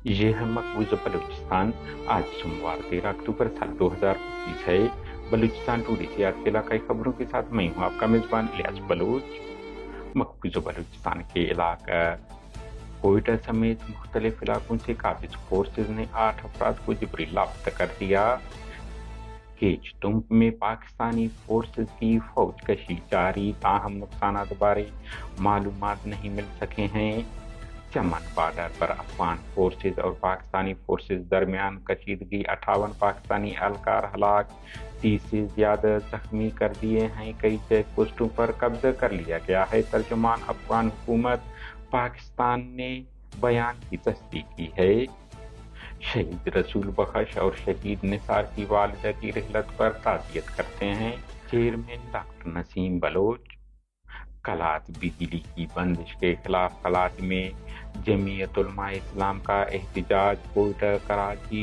ये है मकबूजा बलूचिस्तान। आज सोमवार 13 अक्टूबर साल 2025 है। बलूचिस्तान टुडे से आज के इलाकाई खबरों के साथ मैं हूँ आपका मेजबान इलियास बलूच। मकबूजा बलूचिस्तान के इलाका कोयटा समेत मुख्तलिफ इलाकों से काबिज फोर्सेज ने 8 अफराद को जबरी लापता कर दिया। केच तुंब में पाकिस्तानी फोर्सेज की फौजकशी जारी, ताहम नुकसानात बारे मालूमात नहीं मिल सके हैं। चमन बॉर्डर पर अफगान फोर्सेज और पाकिस्तानी फोर्सेज दरमियान कशीदगी, 58 पाकिस्तानी एहलकार हलाक, 30 से ज्यादा जख्मी कर दिए हैं। कई चेक पोस्टों पर कब्जा कर लिया गया है। तर्जुमान अफगान हुकूमत पाकिस्तान ने बयान की तस्दीक की है। शहीद रसूल बख्श और शहीद निसार की वालिदा की रिहलत पर ताज़ियत करते हैं चेयरमैन डॉक्टर नसीम बलोच। कलात बिजली की बंदिश के खिलाफ कलात में जमीयत उलमा इस्लाम का एहतजाज। कोयटा, कराची,